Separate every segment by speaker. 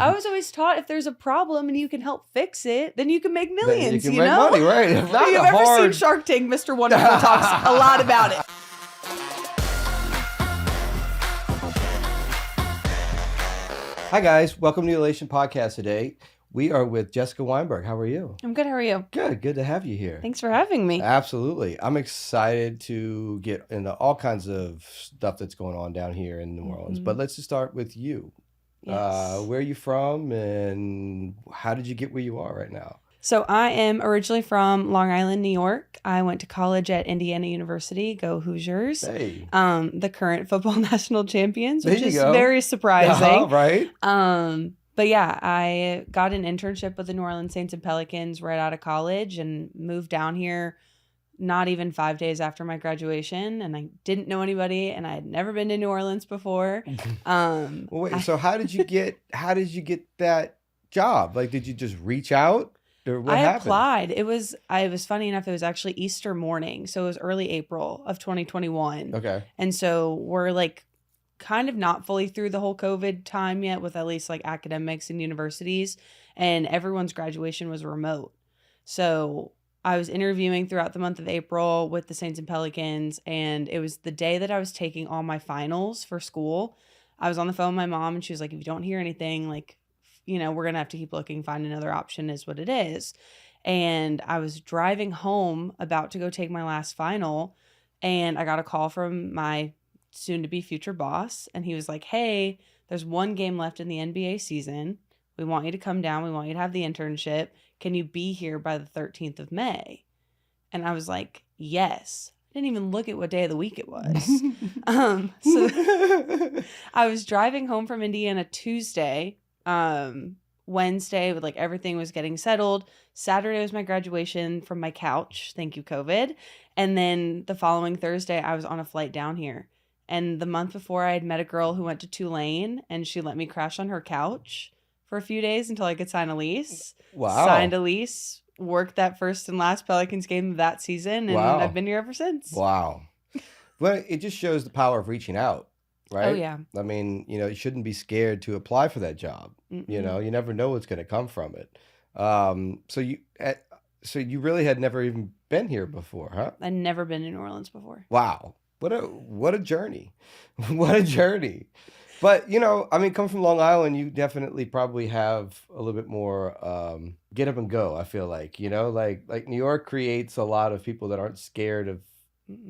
Speaker 1: I was always taught if there's a problem and you can help fix it, then you can make millions,
Speaker 2: you can make money, right? If
Speaker 1: If you've ever seen Shark Tank, Mr. Wonderful talks a lot about it.
Speaker 2: Hi, guys. Welcome to the Elation podcast today. We are with Jessica Weinberg. How are you?
Speaker 1: I'm good. How are you?
Speaker 2: Good. Good to have you here.
Speaker 1: Thanks for having me.
Speaker 2: Absolutely. I'm excited to get into all kinds of stuff that's going on down here in New Orleans. But let's just start with you.
Speaker 1: Yes.
Speaker 2: Where are you from and how did you get where you are right now?
Speaker 1: So I am originally from Long Island, New York. I went to college at Indiana University. Go Hoosiers.
Speaker 2: Hey.
Speaker 1: The current football national champions,
Speaker 2: There
Speaker 1: which
Speaker 2: you
Speaker 1: is
Speaker 2: go.
Speaker 1: very surprising.
Speaker 2: Right.
Speaker 1: But yeah, I got an internship with the New Orleans Saints and Pelicans right out of college and moved down here not even 5 days after my graduation. And I didn't know anybody and I had never been to New Orleans before.
Speaker 2: Well, wait, so how did you get that job? Like, did you just reach out or what happened?
Speaker 1: Applied. It was funny enough, it was actually Easter morning. So it was early April of 2021.
Speaker 2: Okay.
Speaker 1: And so we're like kind of not fully through the whole COVID time yet with at least like academics and universities, and everyone's graduation was remote. So I was interviewing throughout the month of April with the Saints and Pelicans, and it was the day that I was taking all my finals for school. I was on the phone with my mom and she was like, if you don't hear anything, like, we're going to have to keep looking, find another option is what it is. And I was driving home about to go take my last final, and I got a call from my soon-to-be future boss, and he was like, hey, there's one game left in the NBA season. We want you to come down. We want you to have the internship. Can you be here by the 13th of May? And I was like, yes. I didn't even look at what day of the week it was. So I was driving home from Indiana Tuesday. Wednesday, like everything was getting settled. Saturday was my graduation from my couch. Thank you, COVID. And then the following Thursday, I was on a flight down here. And the month before, I had met a girl who went to Tulane, and she let me crash on her couch for a few days until I could sign a lease.
Speaker 2: Wow.
Speaker 1: Signed a lease, worked that first and last Pelicans game of that season, and
Speaker 2: Wow.
Speaker 1: I've been here ever since.
Speaker 2: Wow. Well, it just shows the power of reaching out, right?
Speaker 1: Oh, yeah.
Speaker 2: I mean, you shouldn't be scared to apply for that job.
Speaker 1: Mm-mm.
Speaker 2: You never know what's going to come from it. So you really had never even been here before, huh?
Speaker 1: I'd never been to New Orleans before.
Speaker 2: Wow. What a journey. What a journey. But, coming from Long Island, you definitely probably have a little bit more get up and go, I feel like, like New York creates a lot of people that aren't scared of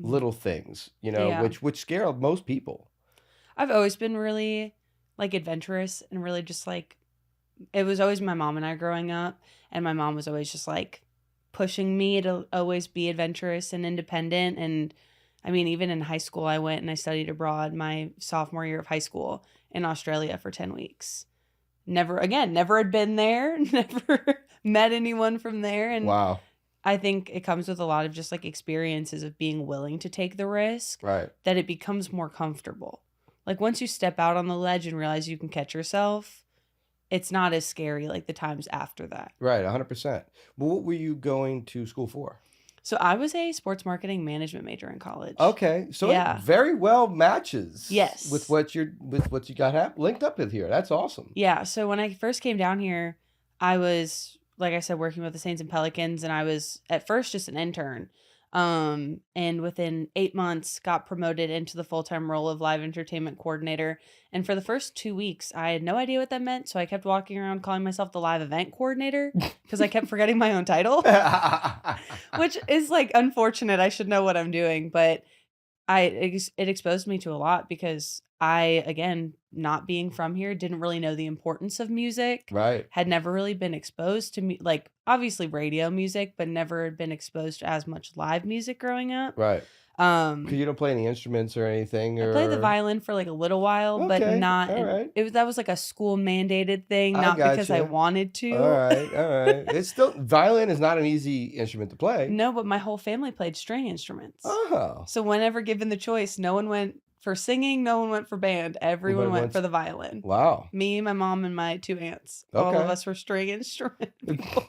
Speaker 2: little things,
Speaker 1: Yeah.
Speaker 2: which scare most people.
Speaker 1: I've always been really like adventurous and really just like, it was always my mom and I growing up, and my mom was always just like pushing me to always be adventurous and independent. And I mean, even in high school, I went and I studied abroad my sophomore year of high school in Australia for 10 weeks. Never had been there, never met anyone from there. And
Speaker 2: Wow.
Speaker 1: I think it comes with a lot of just like experiences of being willing to take the risk,
Speaker 2: Right.
Speaker 1: that it becomes more comfortable. Like once you step out on the ledge and realize you can catch yourself, it's not as scary like the times after that.
Speaker 2: Right. 100%. But what were you going to school for?
Speaker 1: So I was a sports marketing management major in college.
Speaker 2: Okay. So
Speaker 1: Yeah.
Speaker 2: it very well matches
Speaker 1: Yes.
Speaker 2: with what you got linked up with here. That's awesome.
Speaker 1: Yeah. So when I first came down here, I was, like I said, working with the Saints and Pelicans, and I was at first just an intern. And within 8 months got promoted into the full-time role of live entertainment coordinator. And for the first 2 weeks, I had no idea what that meant. So I kept walking around calling myself the live event coordinator because I kept forgetting my own title, which is like unfortunate. I should know what I'm doing, but it exposed me to a lot because I, again, not being from here, didn't really know the importance of music.
Speaker 2: Right.
Speaker 1: Had never really been exposed to like obviously radio music, but never had been exposed to as much live music growing up.
Speaker 2: Right. Because you don't play any instruments or anything.
Speaker 1: I played the violin for like a little while, but
Speaker 2: Okay,
Speaker 1: not.
Speaker 2: all right.
Speaker 1: That was like a school mandated thing,
Speaker 2: I
Speaker 1: not because I
Speaker 2: gotcha.
Speaker 1: wanted to.
Speaker 2: All right. It's still, violin is not an easy instrument to play.
Speaker 1: No, but my whole family played string instruments.
Speaker 2: Oh.
Speaker 1: So whenever given the choice, no one went for singing, no one went for band. Everyone went for the violin.
Speaker 2: Wow.
Speaker 1: Me, my mom, and my 2 aunts. All of
Speaker 2: Okay.
Speaker 1: us were string instrument people.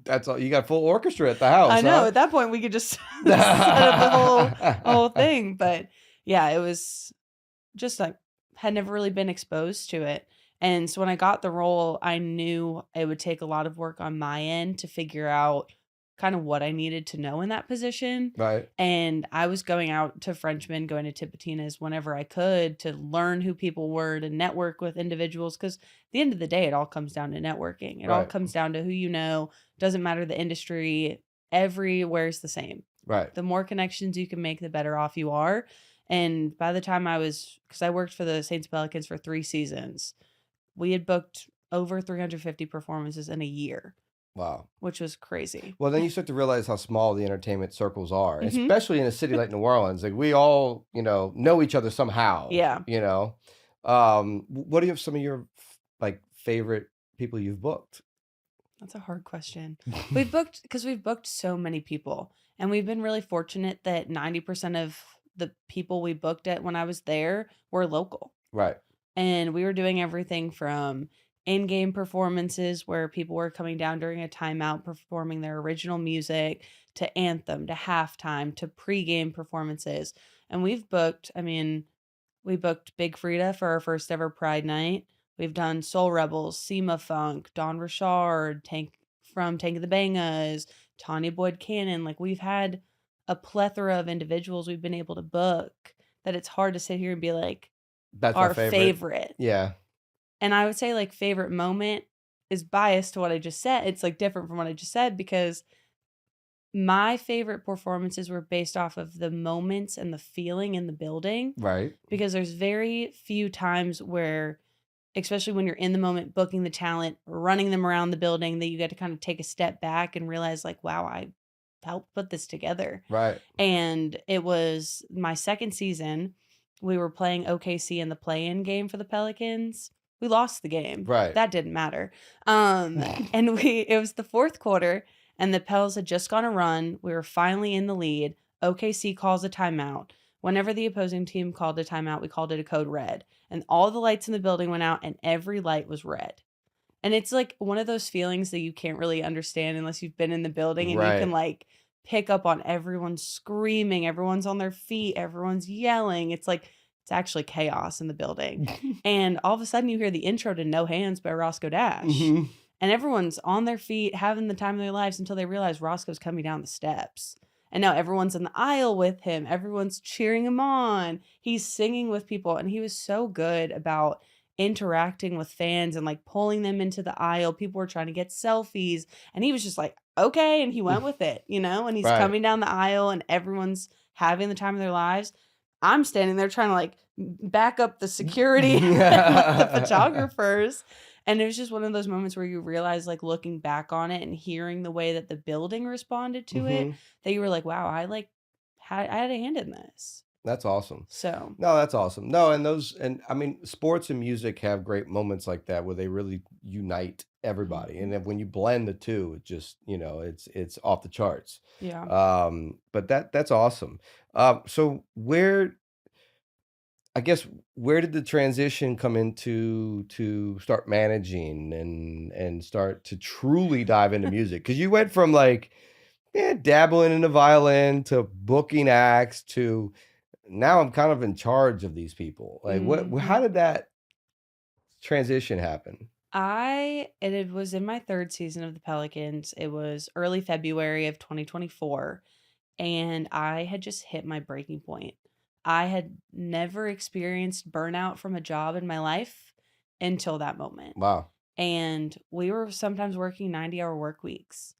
Speaker 2: That's all. You got full orchestra at the house.
Speaker 1: I know.
Speaker 2: Huh?
Speaker 1: At that point, we could just set up the whole thing. But yeah, it was just like had never really been exposed to it. And so when I got the role, I knew it would take a lot of work on my end to figure out kind of what I needed to know in that position.
Speaker 2: Right.
Speaker 1: And I was going out to Frenchmen, going to Tipitinas whenever I could to learn who people were, to network with individuals. Because at the end of the day, it all comes down to networking. It all
Speaker 2: Right.
Speaker 1: comes down to who you know. Doesn't matter the industry. Everywhere's the same.
Speaker 2: Right.
Speaker 1: The more connections you can make, the better off you are. And by the time because I worked for the Saints and Pelicans for 3 seasons, we had booked over 350 performances in a year,
Speaker 2: Wow.
Speaker 1: which was crazy.
Speaker 2: Well, then you start to realize how small the entertainment circles are,
Speaker 1: Mhm.
Speaker 2: especially in a city like New Orleans. Like we all, know each other somehow.
Speaker 1: Yeah.
Speaker 2: What are some of your like favorite people you've booked?
Speaker 1: That's a hard question. We've booked so many people, and we've been really fortunate that 90% of the people we booked at when I was there were local.
Speaker 2: Right.
Speaker 1: And we were doing everything from in-game performances where people were coming down during a timeout performing their original music, to anthem, to halftime, to pre-game performances. And we booked Big Frida for our first ever Pride Night. We've done Soul Rebels, Sema Funk, Don Richard, Tank of the Bangas, Tanya Boyd Cannon. Like, we've had a plethora of individuals we've been able to book that it's hard to sit here and be like,
Speaker 2: That's my
Speaker 1: our
Speaker 2: favorite.
Speaker 1: favorite.
Speaker 2: Yeah.
Speaker 1: And I would say like favorite moment is biased to what I just said. It's like different from what I just said, because my favorite performances were based off of the moments and the feeling in the building.
Speaker 2: Right.
Speaker 1: Because there's very few times where, especially when you're in the moment, booking the talent, running them around the building, that you get to kind of take a step back and realize like, wow, I helped put this together.
Speaker 2: Right.
Speaker 1: And it was my second season. We were playing OKC in the play-in game for the Pelicans. We lost the game.
Speaker 2: Right.
Speaker 1: That didn't matter. And it was the fourth quarter, and the Pels had just gone a run. We were finally in the lead. OKC calls a timeout. Whenever the opposing team called a timeout, we called it a code red. And all the lights in the building went out, and every light was red. And it's like one of those feelings that you can't really understand unless you've been in the building, and you can
Speaker 2: Right.
Speaker 1: like pick up on everyone screaming, everyone's on their feet, everyone's yelling. It's like, it's actually chaos in the building. And all of a sudden you hear the intro to No Hands by Roscoe Dash.
Speaker 2: Mhm.
Speaker 1: And everyone's on their feet, having the time of their lives, until they realize Roscoe's coming down the steps. And now everyone's in the aisle with him. Everyone's cheering him on. He's singing with people. And he was so good about interacting with fans and like pulling them into the aisle. People were trying to get selfies. And he was just like, okay. And he went with it, And he's
Speaker 2: Right.
Speaker 1: coming down the aisle, and everyone's having the time of their lives. I'm standing there trying to like back up the security and like the photographers. And it was just one of those moments where you realize, like, looking back on it and hearing the way that the building responded to it,
Speaker 2: Mhm.
Speaker 1: that you were like, wow, I had a hand in this.
Speaker 2: That's awesome.
Speaker 1: So
Speaker 2: No, that's awesome. No, and I mean, sports and music have great moments like that where they really unite everybody. And then when you blend the two, it just, it's off the charts.
Speaker 1: yeah.
Speaker 2: But that's awesome. So I guess where did the transition come into to start managing and start to truly dive into music? Because you went from like, dabbling in the violin to booking acts to now I'm kind of in charge of these people. Like how
Speaker 1: Mhm.
Speaker 2: did that transition happen?
Speaker 1: It was in my third season of the Pelicans. It was early February of 2024, and I had just hit my breaking point. I had never experienced burnout from a job in my life until that moment.
Speaker 2: Wow.
Speaker 1: And we were sometimes working 90-hour work weeks.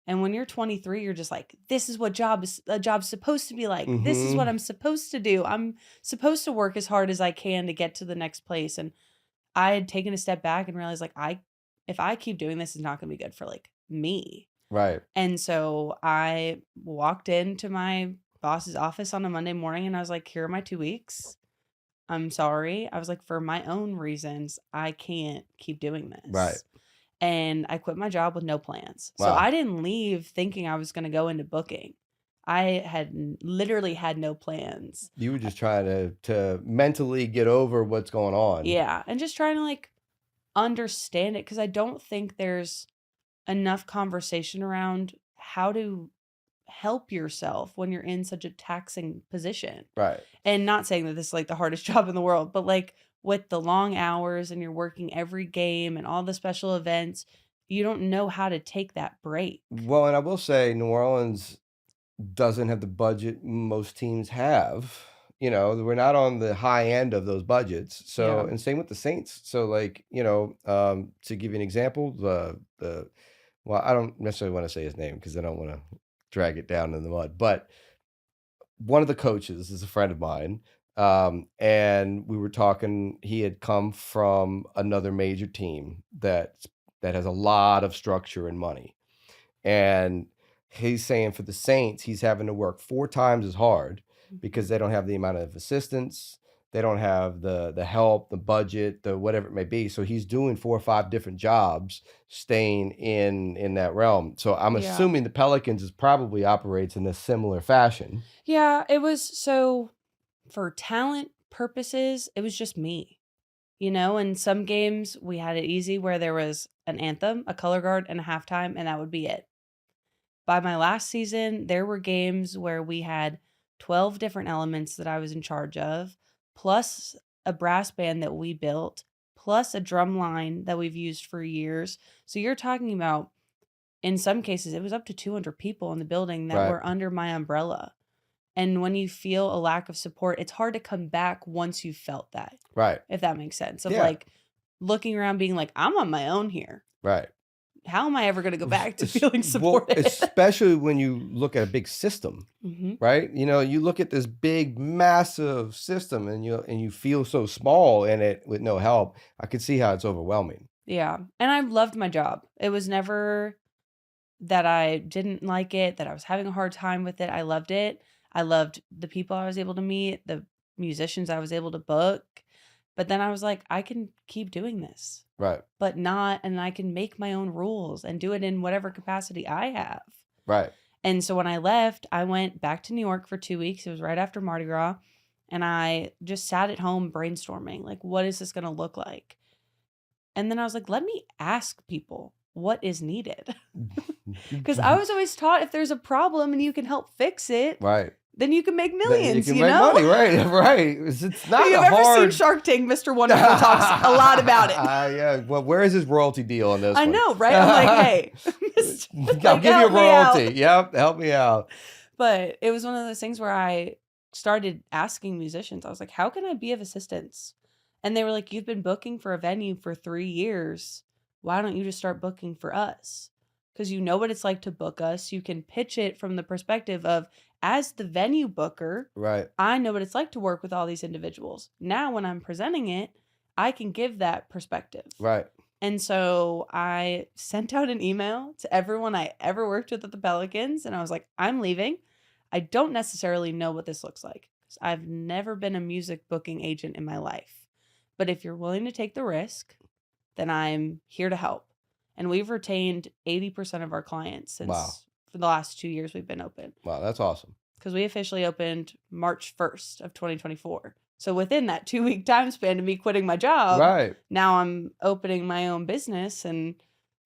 Speaker 1: And when you're 23, you're just like, this is what a job's supposed to be like. This is what
Speaker 2: Mhm.
Speaker 1: I'm supposed to do. I'm supposed to work as hard as I can to get to the next place. And I had taken a step back and realized, like, if I keep doing this, it's not going to be good for like me.
Speaker 2: Right.
Speaker 1: And so I walked into my boss's office on a Monday morning, and I was like, here are my 2 weeks. I'm sorry. I was like, for my own reasons, I can't keep doing
Speaker 2: Right.
Speaker 1: this. And I quit my job with no plans. So
Speaker 2: Wow.
Speaker 1: I didn't leave thinking I was going to go into booking. I literally had no plans.
Speaker 2: You were just trying to mentally get over what's going on.
Speaker 1: Yeah. And just trying to like understand it, because I don't think there's enough conversation around how to help yourself when you're in such a taxing position.
Speaker 2: Right.
Speaker 1: And not saying that this is like the hardest job in the world, but like with the long hours and you're working every game and all the special events, you don't know how to take that break.
Speaker 2: Well, and I will say New Orleans doesn't have the budget most teams have. You know, we're not on the high end of those budgets. So,
Speaker 1: Yeah.
Speaker 2: and same with the Saints. So, like, to give you an example, the well, I don't necessarily want to say his name because I don't want to drag it down in the mud. But one of the coaches is a friend of mine, and we were talking. He had come from another major team that has a lot of structure and money, and he's saying for the Saints, he's having to work 4 times as hard because they don't have the amount of assistants, they don't have the help, the budget, the whatever it may be. So he's doing 4 or 5 different jobs staying in that realm. So I'm
Speaker 1: Yeah.
Speaker 2: assuming the Pelicans is probably operates in a similar fashion.
Speaker 1: Yeah, it was so for talent purposes, it was just me. You know, in some games we had it easy where there was an anthem, a color guard, and a halftime, and that would be it. By my last season, there were games where we had 12 different elements that I was in charge of, plus a brass band that we built, plus a drum line that we've used for years. So you're talking about, in some cases, it was up to 200 people in the building that
Speaker 2: Right.
Speaker 1: were under my umbrella. And when you feel a lack of support, it's hard to come back once you've felt that,
Speaker 2: Right.
Speaker 1: if that makes sense. Of
Speaker 2: Yeah.
Speaker 1: like looking around being like, I'm on my own here.
Speaker 2: Right.
Speaker 1: How am I ever going to go back to
Speaker 2: Es-
Speaker 1: feeling
Speaker 2: well,
Speaker 1: supported?
Speaker 2: especially when you look at a big system,
Speaker 1: Hmm.
Speaker 2: right? You know, you look at this big, massive system, and you feel so small in it with no help. I could see how it's overwhelming.
Speaker 1: Yeah. And I loved my job. It was never that I didn't like it, that I was having a hard time with it. I loved it. I loved the people I was able to meet, the musicians I was able to book. But then I was like, I can keep doing this,
Speaker 2: Right.
Speaker 1: but not, and I can make my own rules and do it in whatever capacity I have.
Speaker 2: Right.
Speaker 1: And so when I left, I went back to New York for 2 weeks. It was right after Mardi Gras. And I just sat at home brainstorming, like, what is this going to look like? And then I was like, let me ask people what is needed. Because I was always taught if there's a problem and you can help fix it,
Speaker 2: Right.
Speaker 1: then you can make
Speaker 2: Then you
Speaker 1: millions,
Speaker 2: can
Speaker 1: you
Speaker 2: make
Speaker 1: know?
Speaker 2: money, right? Right. It's not
Speaker 1: If you've
Speaker 2: a
Speaker 1: ever seen
Speaker 2: hard.
Speaker 1: Shark Tank, Mr. Wonderful talks a lot about it.
Speaker 2: Yeah. Well, where is his royalty deal on this
Speaker 1: I
Speaker 2: one?
Speaker 1: know, right? I'm like, hey,
Speaker 2: I'll
Speaker 1: like,
Speaker 2: give you
Speaker 1: help me out.
Speaker 2: royalty. Yep, help me out.
Speaker 1: But it was one of those things where I started asking musicians, I was like, how can I be of assistance? And they were like, you've been booking for a venue for 3 years. Why don't you just start booking for us? Because you know what it's like to book us. You can pitch it from the perspective of, as the venue booker,
Speaker 2: Right.
Speaker 1: I know what it's like to work with all these individuals. Now, when I'm presenting it, I can give that perspective.
Speaker 2: Right.
Speaker 1: And so I sent out an email to everyone I ever worked with at the Pelicans. And I was like, I'm leaving. I don't necessarily know what this looks like, 'cause I've never been a music booking agent in my life. But if you're willing to take the risk, then I'm here to help. And we've retained 80% of our clients
Speaker 2: Wow.
Speaker 1: since for the last 2 years we've been open.
Speaker 2: Wow, that's awesome.
Speaker 1: Because we officially opened March 1st of 2024. So within that 2-week time span of me quitting my job,
Speaker 2: Right.
Speaker 1: now I'm opening my own business and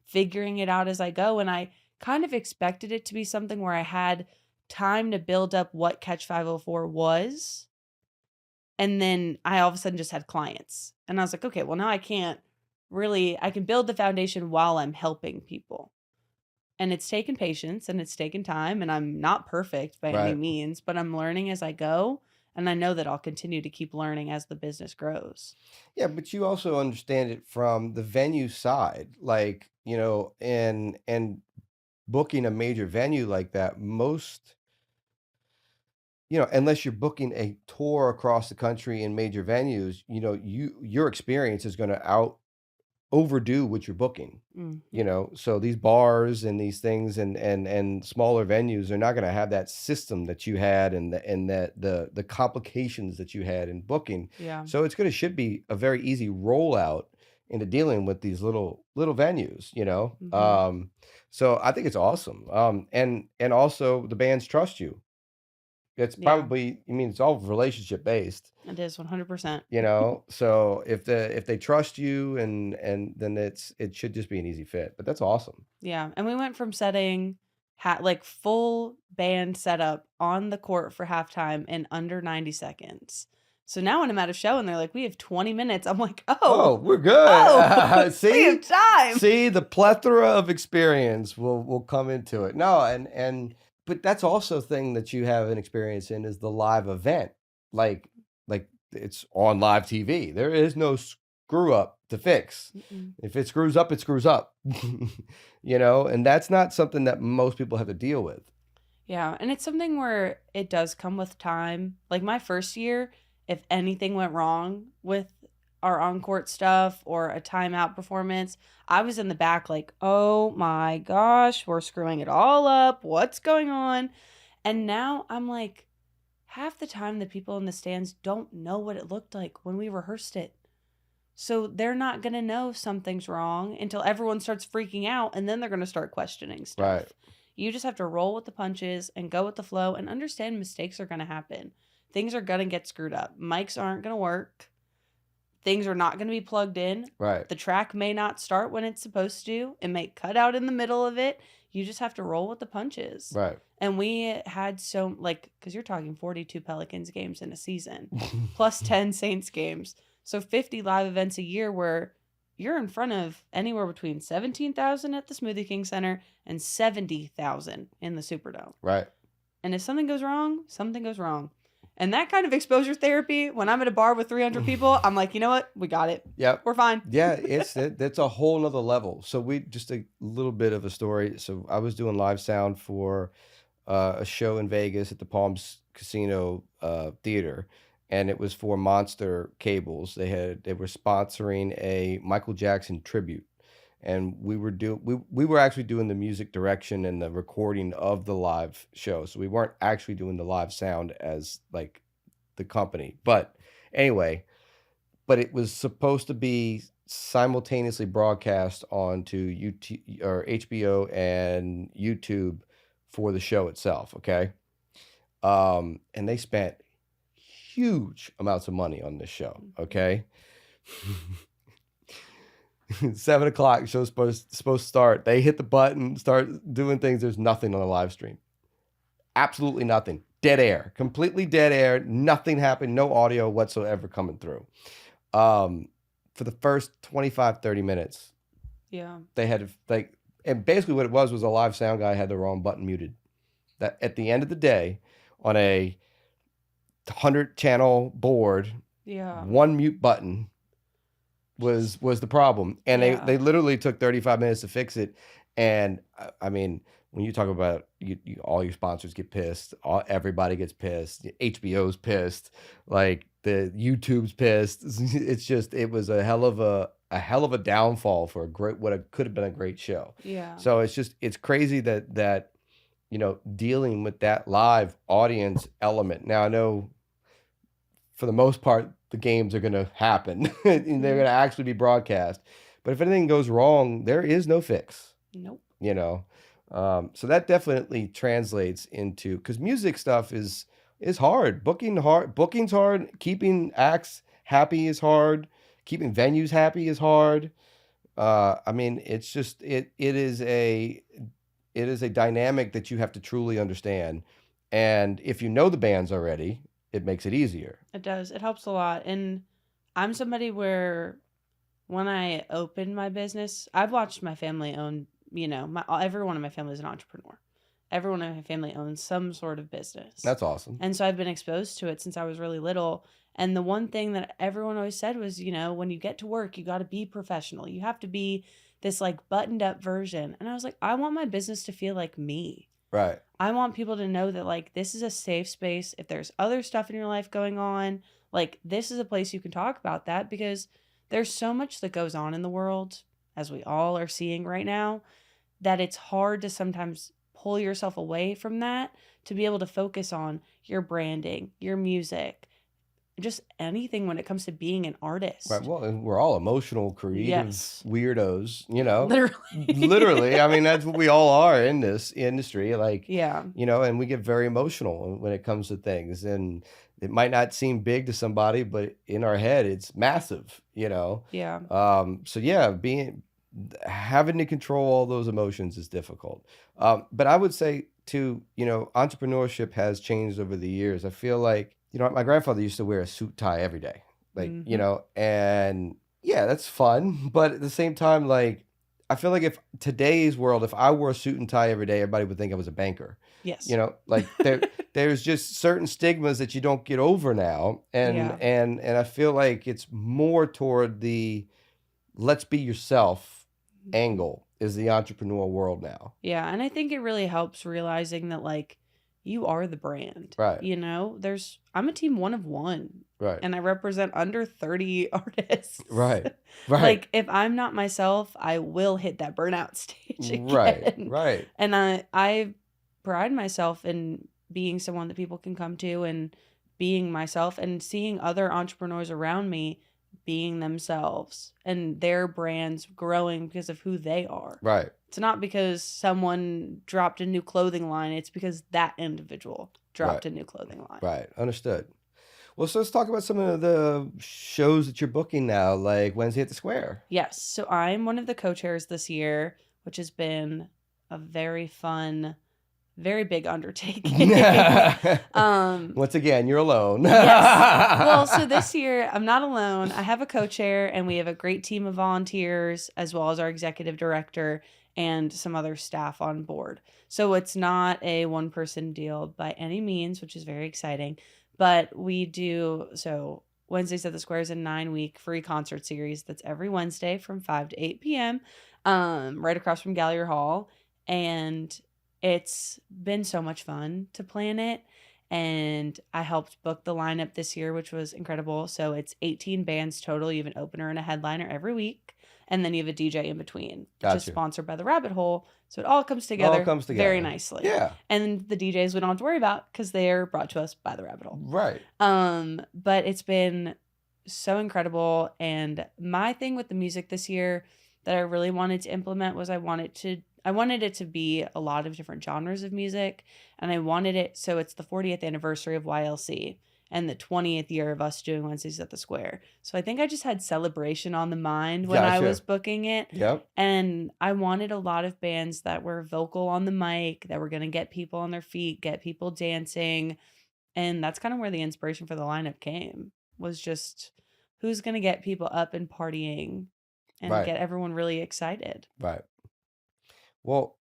Speaker 1: figuring it out as I go. And I kind of expected it to be something where I had time to build up what Catch 504 was. And then I all of a sudden just had clients. And I was like, okay, well, now I can build the foundation while I'm helping people. And it's taken patience and it's taken time. And I'm not perfect by any
Speaker 2: Right.
Speaker 1: means, but I'm learning as I go. And I know that I'll continue to keep learning as the business grows.
Speaker 2: Yeah, but you also understand it from the venue side, like, and booking a major venue like that, most, unless you're booking a tour across the country in major venues, your experience is going to overdo what you're booking.
Speaker 1: Mm.
Speaker 2: So these bars and these things and smaller venues are not going to have that system that you had and that the complications that you had in booking.
Speaker 1: Yeah.
Speaker 2: So should be a very easy rollout into dealing with these little venues.
Speaker 1: Mhm.
Speaker 2: So I think it's awesome. And also the bands trust you. It's
Speaker 1: Yeah.
Speaker 2: probably, it's all relationship based.
Speaker 1: It is 100%.
Speaker 2: So if they trust you and then it should just be an easy fit. But that's awesome.
Speaker 1: Yeah. And we went from setting like full band setup on the court for halftime in under 90 seconds So now when I'm at a show and they're like, we have 20 minutes, I'm like,
Speaker 2: Oh,
Speaker 1: oh,
Speaker 2: we're good.
Speaker 1: we
Speaker 2: See,
Speaker 1: have time.
Speaker 2: see, the plethora of experience will come into it. No, and but that's also a thing that you have an experience in is the live event. Like it's on live TV. There is no screw up to fix.
Speaker 1: Mm-mm.
Speaker 2: If it screws up, it screws up. And that's not something that most people have to deal with.
Speaker 1: Yeah, and it's something where it does come with time. Like my first year, if anything went wrong with our on-court stuff or a timeout performance, I was in the back like, "Oh my gosh, we're screwing it all up. What's going on?" And now I'm like, half the time the people in the stands don't know what it looked like when we rehearsed it. So they're not going to know something's wrong until everyone starts freaking out, and then they're going to start questioning
Speaker 2: Right.
Speaker 1: stuff. You just have to roll with the punches and go with the flow and understand mistakes are going to happen. Things are going to get screwed up. Mics aren't going to work. Things are not going to be plugged in.
Speaker 2: Right.
Speaker 1: The track may not start when it's supposed to. It may cut out in the middle of it. You just have to roll with the punches.
Speaker 2: Right.
Speaker 1: And we had because you're talking 42 Pelicans games in a season, plus 10 Saints games. So 50 live events a year where you're in front of anywhere between 17,000 at the Smoothie King Center and 70,000 in the Superdome.
Speaker 2: Right.
Speaker 1: And if something goes wrong, something goes wrong. And that kind of exposure therapy, when I'm at a bar with 300 people, I'm like, you know what? We got it.
Speaker 2: Yep.
Speaker 1: We're fine.
Speaker 2: Yeah, that's a whole nother level. So just a little bit of a story. So I was doing live sound for a show in Vegas at the Palms Casino Theater, and it was for Monster Cables. They were sponsoring a Michael Jackson tribute, and we were actually doing the music direction and the recording of the live show. So we weren't actually doing the live sound as like the company. But anyway, it was supposed to be simultaneously broadcast onto YouTube or HBO and YouTube for the show itself. Okay. And they spent huge amounts of money on this show. Okay. 7 o'clock show's supposed to start. They hit the button, start doing things. There's nothing on the live stream. Absolutely nothing. Dead air. Completely dead air. Nothing happened. No audio whatsoever coming through. For the first 25, 30 minutes.
Speaker 1: Yeah.
Speaker 2: They had and basically what it was a live sound guy had the wrong button muted. That at the end of the day, on a 100-channel board,
Speaker 1: Yeah.
Speaker 2: one mute button was the problem. And they literally took 35 minutes to fix it. And I mean, when you talk about all your sponsors get pissed, everybody gets pissed. HBO's pissed, like the YouTube's pissed. It's just it was a hell of a downfall for what could have been a great show.
Speaker 1: Yeah.
Speaker 2: So it's crazy that dealing with that live audience element. Now I know for the most part the games are going to happen and they're going to actually be broadcast. But if anything goes wrong, there is no fix.
Speaker 1: Nope.
Speaker 2: So that definitely translates into, because music stuff is hard. Booking's hard. Keeping acts happy is hard. Keeping venues happy is hard. I mean, it's just it is a dynamic that you have to truly understand. And if you know the bands already, it makes it easier.
Speaker 1: It does. It helps a lot. And I'm somebody where when I opened my business, I've watched my family own, everyone in my family is an entrepreneur. Everyone in my family owns some sort of business.
Speaker 2: That's awesome.
Speaker 1: And so I've been exposed to it since I was really little. And the one thing that everyone always said was, when you get to work, you got to be professional. You have to be this like buttoned up version. And I was like, I want my business to feel like me.
Speaker 2: Right.
Speaker 1: I want people to know that like this is a safe space. If there's other stuff in your life going on, like this is a place you can talk about that, because there's so much that goes on in the world, as we all are seeing right now, that it's hard to sometimes pull yourself away from that to be able to focus on your branding, your music, just anything when it comes to being an artist.
Speaker 2: Right. Well, and we're all emotional, creative weirdos,
Speaker 1: Literally.
Speaker 2: Literally. I mean, that's what we all are in this industry. Like,
Speaker 1: Yeah.
Speaker 2: And we get very emotional when it comes to things. And it might not seem big to somebody, but in our head, it's massive,
Speaker 1: Yeah.
Speaker 2: So yeah, having to control all those emotions is difficult. But I would say too, entrepreneurship has changed over the years. I feel like my grandfather used to wear a suit tie every day, like,
Speaker 1: Hmm.
Speaker 2: and yeah, that's fun. But at the same time, like, I feel like if today's world, if I wore a suit and tie every day, everybody would think I was a banker.
Speaker 1: Yes.
Speaker 2: Like there's just certain stigmas that you don't get over now, and
Speaker 1: Yeah.
Speaker 2: I feel like it's more toward the let's be yourself
Speaker 1: Mhm.
Speaker 2: angle is the entrepreneur world now.
Speaker 1: Yeah, and I think it really helps realizing that like you are the brand.
Speaker 2: Right,
Speaker 1: I'm a team one of one
Speaker 2: right,
Speaker 1: and I represent under 30 artists.
Speaker 2: right, right,
Speaker 1: Like if I'm not myself, I will hit that burnout stage
Speaker 2: right,
Speaker 1: again.
Speaker 2: right,
Speaker 1: And I pride myself in being someone that people can come to and being myself and seeing other entrepreneurs around me being themselves and their brands growing because of who they are.
Speaker 2: right,
Speaker 1: It's not because someone dropped a new clothing line, it's because that individual
Speaker 2: right,
Speaker 1: dropped a new clothing line.
Speaker 2: right. Understood. Well, so let's talk about some of the shows that you're booking now, like Wednesday at the Square.
Speaker 1: Yes, so I'm one of the co-chairs this year, which has been a very fun, very big undertaking. um
Speaker 2: Once again, you're alone.
Speaker 1: yes. Well, so this year I'm not alone. I have a co-chair and we have a great team of volunteers as well as our executive director and some other staff on board. So it's not a one person deal by any means, which is very exciting. But we do so Wednesdays at the Square is a 9-week free concert series that's every Wednesday from 5 to 8 p.m. Right across from Gallier Hall. And it's been so much fun to plan it and I helped book the lineup this year, which was incredible. So it's 18 bands total. You have an opener and a headliner every week, and then you have a DJ in between, which is
Speaker 2: Gotcha.
Speaker 1: sponsored by the Rabbit Hole. So it all comes
Speaker 2: It all
Speaker 1: together
Speaker 2: comes
Speaker 1: very
Speaker 2: together.
Speaker 1: nicely.
Speaker 2: Yeah.
Speaker 1: And the DJs we don't have to worry about because they are brought to us by the Rabbit Hole.
Speaker 2: Right.
Speaker 1: But it's been so incredible. And my thing with the music this year that I really wanted to implement was I wanted it to be a lot of different genres of music, and I wanted it so it's the 40th anniversary of YLC and the 20th year of us doing Wednesdays at the Square. So I think I just had celebration on the mind when I was
Speaker 2: Gotcha.
Speaker 1: booking it.
Speaker 2: Yep.
Speaker 1: And I wanted a lot of bands that were vocal on the mic, that were going to get people on their feet, get people dancing. And that's kind of where the inspiration for the lineup came, was just who's going to get people up and partying and
Speaker 2: Right.
Speaker 1: get everyone really excited.
Speaker 2: Right. Well,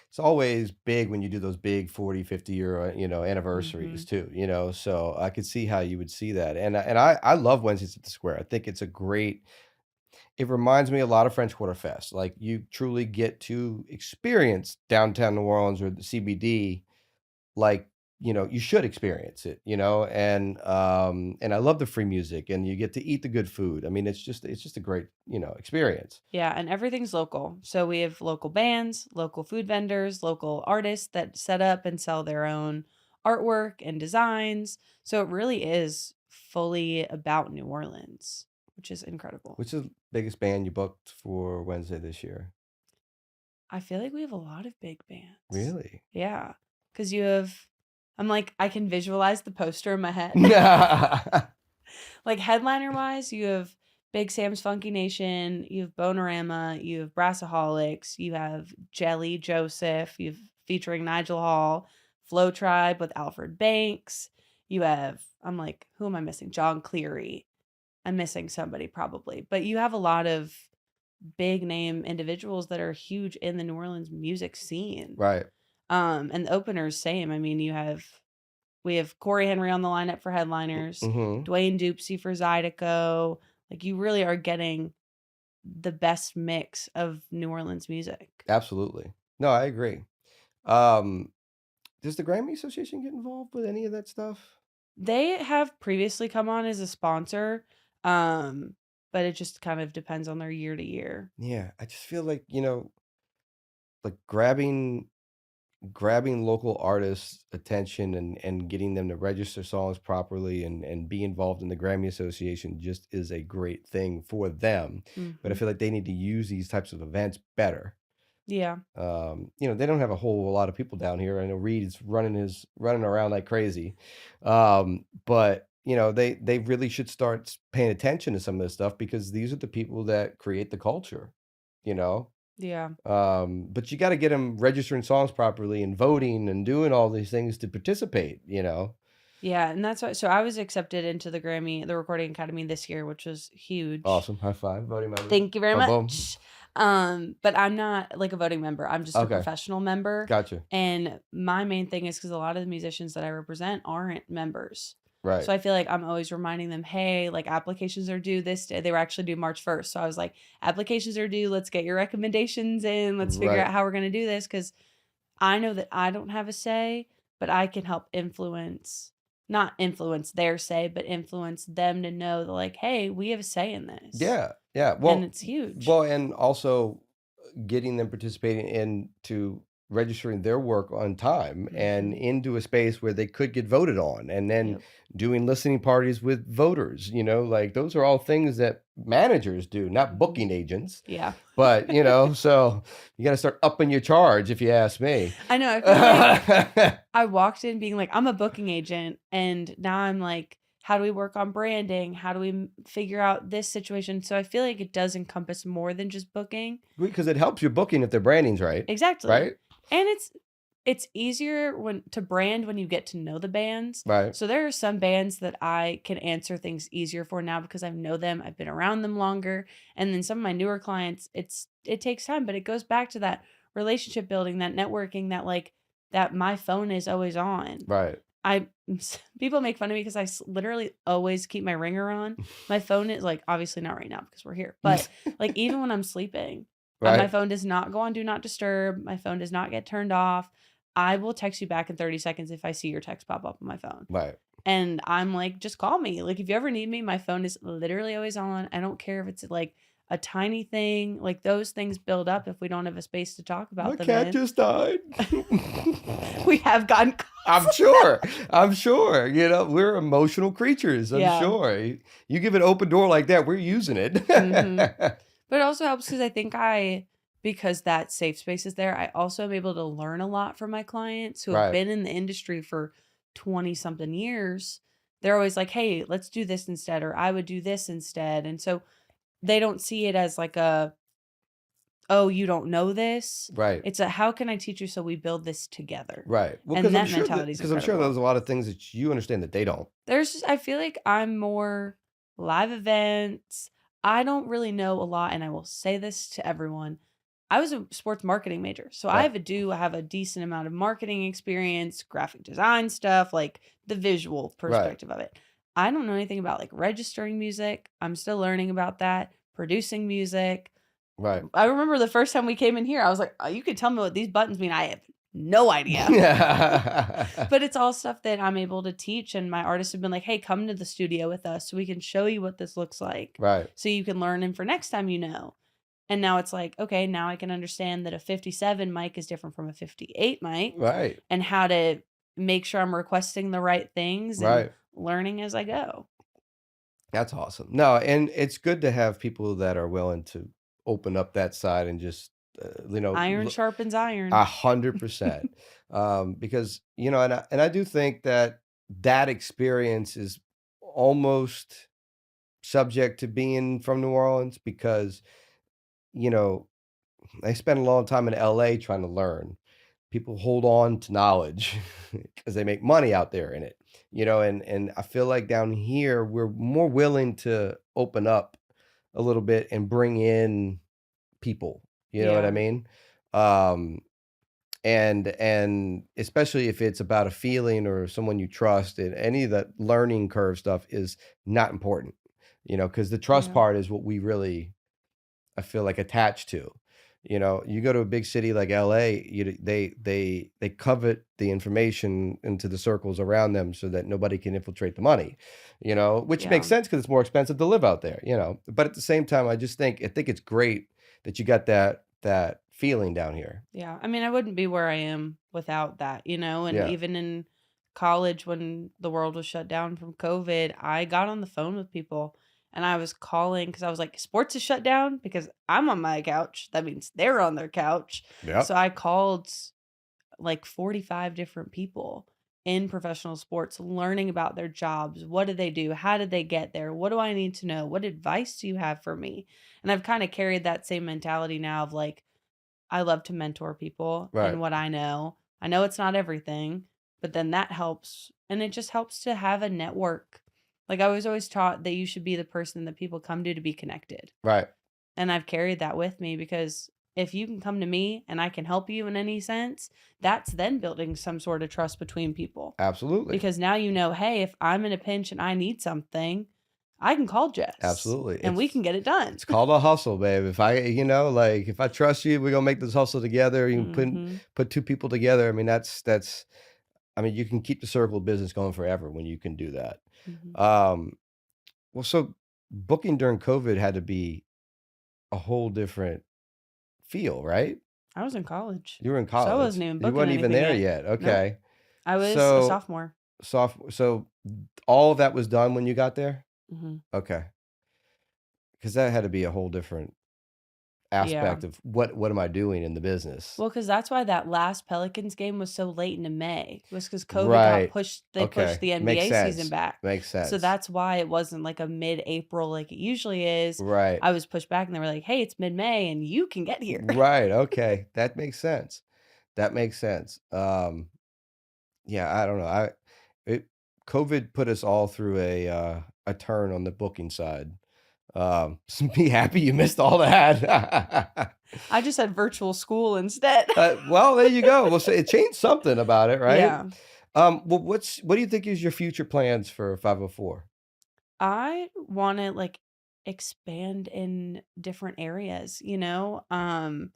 Speaker 2: it's always big when you do those big 40, 50 year, anniversaries
Speaker 1: Mhm.
Speaker 2: too, so I could see how you would see that. And I love Wednesdays at the Square. I think it's a great, it reminds me a lot of French Quarter Fest. Like you truly get to experience downtown New Orleans or the CBD like, you should experience it, and I love the free music and you get to eat the good food. I mean, it's just a great, experience.
Speaker 1: Yeah, and everything's local. So we have local bands, local food vendors, local artists that set up and sell their own artwork and designs. So it really is fully about New Orleans, which is incredible.
Speaker 2: Which is the biggest band you booked for Wednesday this year?
Speaker 1: I feel like we have a lot of big bands.
Speaker 2: Really?
Speaker 1: Yeah. Because I'm like, I can visualize the poster in my head. Like headliner wise, you have Big Sam's Funky Nation, you have Bonorama, you have Brassaholics, you have Jelly Joseph, you've featuring Nigel Hall, Flow Tribe with Alfred Banks. You have, I'm like, who am I missing? John Cleary. I'm missing somebody probably, but you have a lot of big name individuals that are huge in the New Orleans music scene.
Speaker 2: Right.
Speaker 1: And the openers, same. I mean, we have Corey Henry on the lineup for headliners,
Speaker 2: Mhm.
Speaker 1: Dwayne Dupsy for Zydeco. Like you really are getting the best mix of New Orleans music.
Speaker 2: Absolutely. No, I agree. Um, does the Grammy Association get involved with any of that stuff?
Speaker 1: They have previously come on as a sponsor, um, but it just kind of depends on their year to year.
Speaker 2: Yeah, I just feel like, like grabbing local artists' attention and getting them to register songs properly and be involved in the Grammy Association just is a great thing for them. But I
Speaker 1: Hmm.
Speaker 2: feel like they need to use these types of events better.
Speaker 1: Yeah.
Speaker 2: They don't have a whole lot of people down here. I know Reed's running around like crazy. But they really should start paying attention to some of this stuff because these are the people that create the culture, you know.
Speaker 1: Yeah.
Speaker 2: But you got to get them registering songs properly and voting and doing all these things to participate.
Speaker 1: Yeah, and that's why. So I was accepted into the Recording Academy this year, which was huge.
Speaker 2: Awesome. High five, voting member.
Speaker 1: Thank you very
Speaker 2: Boom, boom.
Speaker 1: much. But I'm not like a voting member. I'm just a
Speaker 2: Okay.
Speaker 1: professional member.
Speaker 2: Gotcha.
Speaker 1: And my main thing is because a lot of the musicians that I represent aren't members.
Speaker 2: Right.
Speaker 1: So I feel like I'm always reminding them, hey, like applications are due this day. They were actually due March 1st. So I was like, applications are due. Let's get your recommendations in. Let's figure
Speaker 2: Right.
Speaker 1: out how we're going to do this. Because I know that I don't have a say, but I can help not influence their say, but influence them to know that, like, hey, we have a say in this.
Speaker 2: Yeah. Yeah.
Speaker 1: And it's huge.
Speaker 2: And also getting them participating into registering their work on time and
Speaker 1: Mhm.
Speaker 2: into a space where they could get voted on, and then
Speaker 1: Yep.
Speaker 2: doing listening parties with voters, like those are all things that managers do, not
Speaker 1: Mhm.
Speaker 2: booking agents.
Speaker 1: Yeah.
Speaker 2: But, so you got to start upping your charge if you ask me.
Speaker 1: I know. I feel like I walked in being like, I'm a booking agent. And now I'm like, how do we work on branding? How do we figure out this situation? So I feel like it does encompass more than just booking.
Speaker 2: Because it helps your booking if their branding's right,
Speaker 1: Exactly.
Speaker 2: right?
Speaker 1: And it's easier when to brand when you get to know the bands.
Speaker 2: Right.
Speaker 1: So there are some bands that I can answer things easier for now because I know them, I've been around them longer. And then some of my newer clients, it takes time, but it goes back to that relationship building, that networking, that my phone is always on.
Speaker 2: Right.
Speaker 1: I People make fun of me because literally always keep my ringer on. My phone is like obviously not right now because we're here, but like even when I'm sleeping, my
Speaker 2: Right.
Speaker 1: phone does not go on do not disturb. My phone does not get turned off. I will text you back in 30 seconds if I see your text pop up on my phone.
Speaker 2: Right.
Speaker 1: And I'm like, just call me. Like if you ever need me, my phone is literally always on. I don't care if it's like a tiny thing. Like those things build up if we don't have a space to talk
Speaker 2: My
Speaker 1: about them
Speaker 2: cat
Speaker 1: in.
Speaker 2: just died.
Speaker 1: We have gotten
Speaker 2: I'm sure. I'm sure. We're emotional creatures. I'm
Speaker 1: Yeah.
Speaker 2: sure. You give an open door like that, we're using it.
Speaker 1: Mhm. But it also helps because I think because that safe space is there, I also am able to learn a lot from my clients who have
Speaker 2: Right.
Speaker 1: been in the industry for 20 something years. They're always like, hey, let's do this instead, or I would do this instead. And so they don't see it as like oh, you don't know this.
Speaker 2: Right.
Speaker 1: It's how can I teach you so we build this together?
Speaker 2: Right. Well,
Speaker 1: And that mentality is
Speaker 2: because I'm sure there's
Speaker 1: incredible.
Speaker 2: a lot of things that you understand that they don't.
Speaker 1: I feel like I'm more live events. I don't really know a lot, and I will say this to everyone. I was a sports marketing major, so
Speaker 2: Right.
Speaker 1: I have a decent amount of marketing experience, graphic design stuff, like the visual
Speaker 2: Right.
Speaker 1: perspective of it. I don't know anything about like registering music. I'm still learning about that, producing music.
Speaker 2: Right.
Speaker 1: I remember the first time we came in here, I was like, oh, you could tell me what these buttons mean. I have no idea. But it's all stuff that I'm able to teach, and my artists have been like, "Hey, come to the studio with us so we can show you what this looks like,
Speaker 2: Right.
Speaker 1: so you can learn, and for next time you know." And now it's like, okay, now I can understand that a 57 mic is different from a 58 mic,
Speaker 2: Right.
Speaker 1: and how to make sure I'm requesting the right things and
Speaker 2: Right.
Speaker 1: learning as I go.
Speaker 2: That's awesome. No, and it's good to have people that are willing to open up that side and just,
Speaker 1: Iron sharpens iron.
Speaker 2: 100%. Because, and I do think that experience is almost subject to being from New Orleans because, you know, I spent a long time in LA trying to learn. People hold on to knowledge because they make money out there in it, and I feel like down here we're more willing to open up a little bit and bring in people, you know what I
Speaker 1: Yeah.
Speaker 2: mean? Um, and especially if it's about a feeling or someone you trust, and any of that learning curve stuff is not important, because the trust
Speaker 1: Yeah.
Speaker 2: part is what we really, I feel like, attached to. You go to a big city like LA, they covet the information into the circles around them so that nobody can infiltrate the money, which makes
Speaker 1: Yeah.
Speaker 2: sense because it's more expensive to live out there, But at the same time, I think it's great that you got that feeling down here.
Speaker 1: Yeah. I mean, I wouldn't be where I am without that, and
Speaker 2: Yeah.
Speaker 1: even in college when the world was shut down from COVID, I got on the phone with people and I was calling because I was like, sports is shut down because I'm on my couch. That means they're on their couch. So
Speaker 2: Yep.
Speaker 1: I called like 45 different people in professional sports, learning about their jobs. What do they do? How did they get there? What do I need to know? What advice do you have for me? And I've kind of carried that same mentality now of like, I love to mentor people and
Speaker 2: Right.
Speaker 1: what I know. I know it's not everything, but then that helps. And it just helps to have a network. Like I was always taught that you should be the person that people come to be connected.
Speaker 2: Right.
Speaker 1: And I've carried that with me because if you can come to me and I can help you in any sense, that's then building some sort of trust between people.
Speaker 2: Absolutely.
Speaker 1: Because now you know, hey, if I'm in a pinch and I need something, I can call Jess.
Speaker 2: Absolutely.
Speaker 1: And we can get it done.
Speaker 2: It's called a hustle, babe. If if I trust you, we're gonna make this hustle together. You can put two people together. I mean, you can keep the circle of business going forever when you can do that. Well, so booking during COVID had to be a whole different feel, right?
Speaker 1: I was in college.
Speaker 2: You were in college.
Speaker 1: So I wasn't even booking
Speaker 2: You weren't even there yet.
Speaker 1: Nope.
Speaker 2: Okay.
Speaker 1: I was a sophomore.
Speaker 2: So all of that was done when you got there? Okay. Because that had to be a whole different aspect of what am I doing in the business?
Speaker 1: Well, because that's why that last Pelicans game was so late into May. It was because COVID
Speaker 2: Right.
Speaker 1: pushed
Speaker 2: Okay.
Speaker 1: the
Speaker 2: Makes
Speaker 1: NBA
Speaker 2: sense.
Speaker 1: season back.
Speaker 2: Makes sense.
Speaker 1: So that's why it wasn't like a mid-April like it usually is.
Speaker 2: Right.
Speaker 1: I was pushed back and they were like, hey, it's mid-May and you can get here.
Speaker 2: Right. Okay. That makes sense. That makes sense. Yeah, I don't know. COVID put us all through a turn on the booking side. So be happy you missed all that.
Speaker 1: I just had virtual school instead.
Speaker 2: Well, there you go. Well, so it changed something about it, right?
Speaker 1: Yeah.
Speaker 2: Well, what do you think is your future plans for 504?
Speaker 1: I want to like expand in different areas, I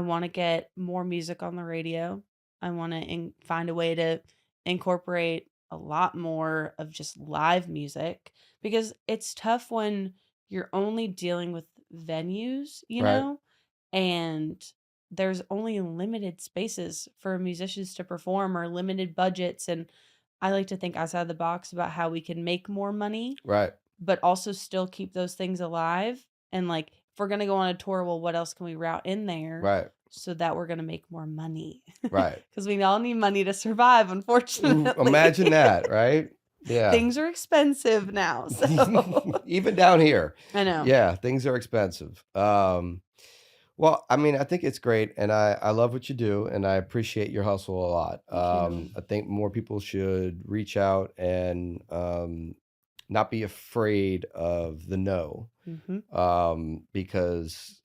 Speaker 1: want to get more music on the radio. I want to find a way to incorporate a lot more of just live music because it's tough when you're only dealing with venues,
Speaker 2: Right.
Speaker 1: and there's only limited spaces for musicians to perform or limited budgets. And I like to think outside the box about how we can make more money,
Speaker 2: Right.
Speaker 1: but also still keep those things alive. And like, if we're going to go on a tour, well, what else can we route in there
Speaker 2: Right.
Speaker 1: so that we're going to make more money?
Speaker 2: Right.
Speaker 1: Because we all need money to survive, unfortunately.
Speaker 2: Imagine that, right? Yeah.
Speaker 1: Things are expensive now. So.
Speaker 2: Even down here.
Speaker 1: I know.
Speaker 2: Yeah, things are expensive. Well, I mean, I think it's great, and I love what you do, and I appreciate your hustle a lot.
Speaker 1: Thank you.
Speaker 2: I think more people should reach out and not be afraid of the no, because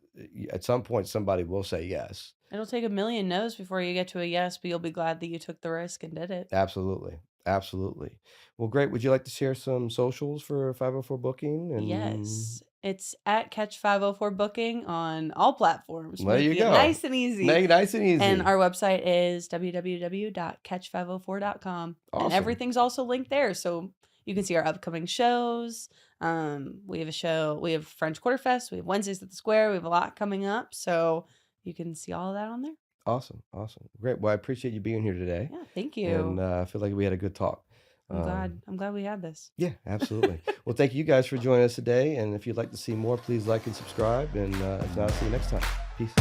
Speaker 2: at some point somebody will say yes.
Speaker 1: It'll take a million no's before you get to a yes, but you'll be glad that you took the risk and did it.
Speaker 2: Absolutely. Absolutely. Well, great. Would you like to share some socials for 504 Booking? And
Speaker 1: Yes. It's at Catch 504 Booking on all platforms.
Speaker 2: there you
Speaker 1: making it
Speaker 2: go.
Speaker 1: nice and easy.
Speaker 2: Make it nice and easy.
Speaker 1: And our website is www.catch504.com.
Speaker 2: Awesome.
Speaker 1: And everything's also linked there. So you can see our upcoming shows. We have French Quarter Fest. We have Wednesdays at the Square. We have a lot coming up. So you can see all of that on there.
Speaker 2: Awesome. Awesome. Great. Well, I appreciate you being here today.
Speaker 1: Yeah, thank you.
Speaker 2: And I feel like we had a good talk.
Speaker 1: I'm glad we had this.
Speaker 2: Yeah, absolutely. Well, thank you guys for joining us today. And if you'd like to see more, please like and subscribe. And if not, I'll see you next time. Peace.